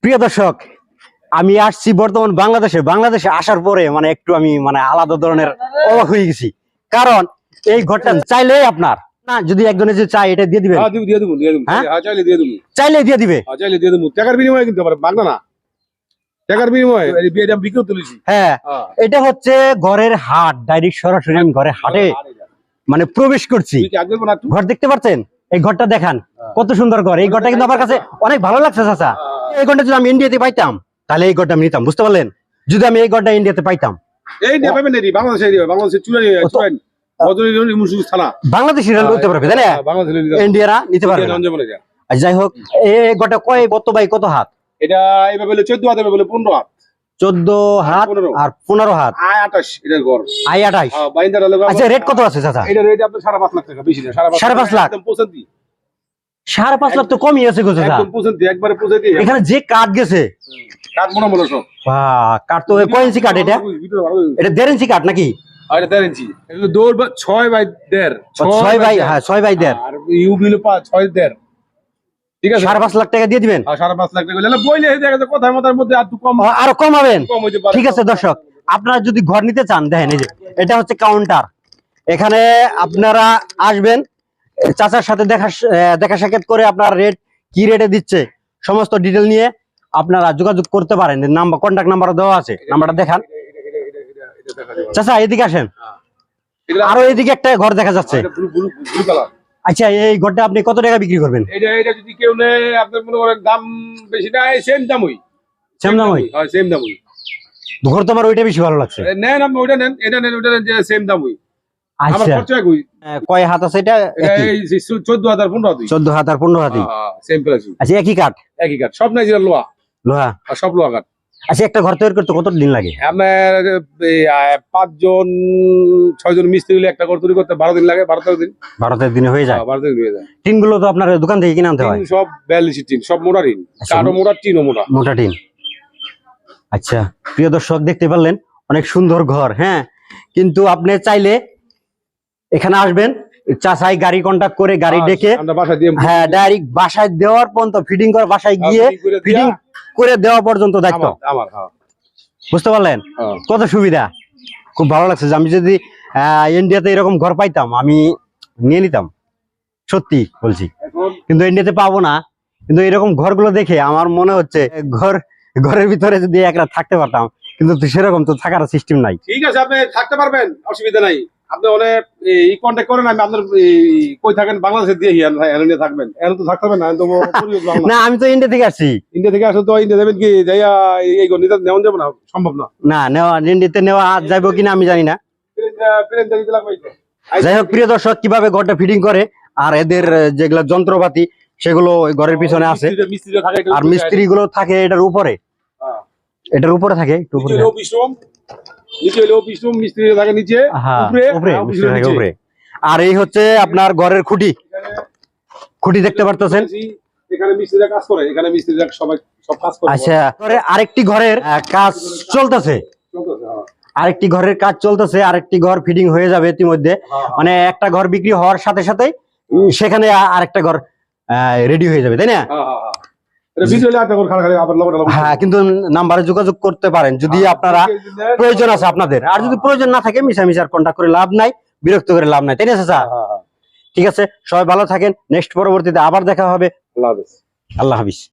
প্রিয় দর্শক, আমি আসছি বর্তমান বাংলাদেশে আসার পরে মানে একটু আমি মানে আলাদা ধরনের অবাক হয়ে গেছি। কারণ এই ঘরটা চাইলেই আপনার না, যদি একজনে যে চাই এটা দিয়ে দিবেন। চাইলে দিয়ে দিবে। টাকার বিনিময়ে কিন্তু বাংলা না, টাকার বিনিময়ে বিক্রি তুলেছি। হ্যাঁ, এটা হচ্ছে ঘরের হাট, ডাইরেক্ট সরাসরি আমি ঘরের হাটে মানে প্রবেশ করছি। ঘর দেখতে পাচ্ছেন, এই ঘরটা দেখান কত সুন্দর ঘর। এই ঘরটা কিন্তু আমার কাছে অনেক ভালো লাগছে চাচা। এই ঘরটা যদি আমি ইন্ডিয়াতে পাইতাম তাহলে এই ঘরটা আমি নিতাম, বুঝতে পারলেন? যদি আমি এই ঘরটা ইন্ডিয়াতে পাইতাম। বাংলাদেশি নিতে পারবে, তাই না? ইন্ডিয়ারা নিতে পারবে। যাই হোক, এই ঘরটা কত বাই কত হাত? এটা এইভাবে 14 হাত, এভাবে 15 হাত। 14 হাত আর 15 হাত, আয় 28। এটার ঘর আয় 28। আচ্ছা, রেট কত আছে চাচা? এটা রেট আপনার 5.5 লাখ টাকা, বেশি না। 5.5 লাখ। একদম পৌঁছাতি। 5.5 লাখ তো কমই আছে গো চাচা। একদম পৌঁছাতি, একবারে পৌঁছাতি। এখানে যে কাঠ গেছে, কাঠ মনে মনে সব। বাহ, কাঠ তো কয় ইঞ্চি কাঠ এটা? এটা 1.5 ইঞ্চি কাঠ নাকি? আর এটা 1.5 ইঞ্চি। এটা দৌড় 6 বাই 1.5। 6 বাই, হ্যাঁ 6 বাই 1.5। আর ইউবি হলো 6.5। ঠিক আছে, 5.5 লাখ টাকা দিয়ে দিবেন। 5.5 লাখ টাকা হলে বইলে দেখা যায় কথার মতার মধ্যে আর একটু কম, আরো কমাবেন। কম হইতে পারে। ঠিক আছে দর্শক, আপনারা যদি ঘর নিতে চান, দেখেন এই যে এটা হচ্ছে কাউন্টার। এখানে আপনারা আসবেন, চাচার সাথে দেখা সাক্ষাৎ করে আপনার রেট কি রেটে দিচ্ছে সমস্ত ডিটেল নিয়ে আপনারা যোগাযোগ করতে পারেন। নাম্বার, কন্ট্যাক্ট নাম্বার দেওয়া আছে, নাম্বারটা দেখান। চাচা এদিকে আসেন, আরো এদিকে একটা ঘর দেখা যাচ্ছে। আচ্ছা, এই ঘরটা আপনি কত টাকা বিক্রি করবেন? এটা যদি কেউ নেয়, আপনার মনে করেন দাম বেশি না, সেম দামই। সেম দামই? হ্যাঁ, সেম দামই। ঘর তো আমার ওইটা বেশি ভালো লাগছে। নেন আপনি ওইটা নেন, এটা নেন, ওইটা নেন, যে সেম দামই। আমার আচ্ছা, খরচা কই? কয় হাত আছে এটা? এই 14 হাত আর 15 হাত। 14 হাত আর 15 হাতই। Same price. আচ্ছা, একই কাঠ? একই কাঠ, সব নাইজেরিয়ার লোহা। লোহা? আর সব লোহা কাঠ। আচ্ছা, একটা ঘর তৈরি করতে কত দিন লাগে? আপনার 5 জন 6 জন মিস্ত্রি হলে একটা ঘর তৈরি করতে 12 দিন লাগে। 12 দিন। 12 দিনে হয়ে যায়? 12 দিন হয়ে যায়। টিন গুলো তো আপনার দোকান থেকে কিনে আনতে হয়? সব 42 টিন, সব মোটা টিন। কাঠও মোটা, টিনও মোটা। মোটা টিন। আচ্ছা, প্রিয় দর্শক, দেখতে পারলেন অনেক সুন্দর ঘর। হ্যাঁ, কিন্তু আপনি চাইলে এখানে আসবেন, চাচাই গাড়ি কন্ট্যাক্ট করে গাড়ি ডেকে, হ্যাঁ ডাইরেক্ট বাসায় দেওয়ার পর্যন্ত, ফিটিং করে বাসায় গিয়ে ফিটিং করে দেওয়া পর্যন্ত দায়িত্ব আমার। বুঝতে পারলেন কত সুবিধা? খুব ভালো লাগছে। যে আমি যদি ইন্ডিয়াতে এরকম ঘর পাইতাম আমি নিয়ে নিতাম, সত্যি বলছি। কিন্তু ইন্ডিয়াতে পাবো না। কিন্তু এরকম ঘরগুলো দেখে আমার মনে হচ্ছে ঘরের ভিতরে যদি এক রাত থাকতে পারতাম, কিন্তু সেরকম তো থাকার সিস্টেম নাই। ঠিক আছে, আপনি থাকতে পারবেন, অসুবিধা নাই। আপনি অনেক কন্ট্যাক্ট করেন, আমি আপনার কই থাকেন বাংলাদেশে দিয়ে নিয়ে থাকবেন। এখন তো থাকতে পারবেন না। না, আমি তো ইন্ডিয়া থেকে আসছি। ইন্ডিয়া থেকে আসলে তো ইন্ডিয়া যাবেন কি, যাইয়া এই গণিত নেওয়া যাবে না, সম্ভব না। না, ইন্ডিয়াতে নেওয়া যাবো কিনা আমি জানি না। যাই হোক, প্রিয় দর্শক, কিভাবে ঘরটা ফিটিং করে আর এদের যেগুলো যন্ত্রপাতি সেগুলো ঘরের পিছনে আছে। আর মিস্ত্রি গুলো থাকে এটার উপরে, থাকে একটু উপরে। আর এই হচ্ছে আপনার ঘরের খুঁটি দেখতে পারতেছেন। আচ্ছা, আরেকটি ঘরের কাজ চলতেছে। আরেকটি ঘর ফিটিং হয়ে যাবে ইতিমধ্যে। মানে একটা ঘর বিক্রি হওয়ার সাথে সাথে সেখানে আরেকটা ঘর রেডি হয়ে যাবে, তাই না? হ্যাঁ, কিন্তু নাম্বারে যোগাযোগ করতে পারেন যদি আপনারা প্রয়োজন আছে আপনাদের। আর যদি প্রয়োজন না থাকে, মিশামিশার কন্ট্যাক্ট করে লাভ নাই, বিরক্ত করে লাভ নাই, তাই না চাচা? ঠিক আছে, সবাই ভালো থাকেন। নেক্সট পরবর্তীতে আবার দেখা হবে। আল্লাহ হাফেজ। আল্লাহ হাফেজ।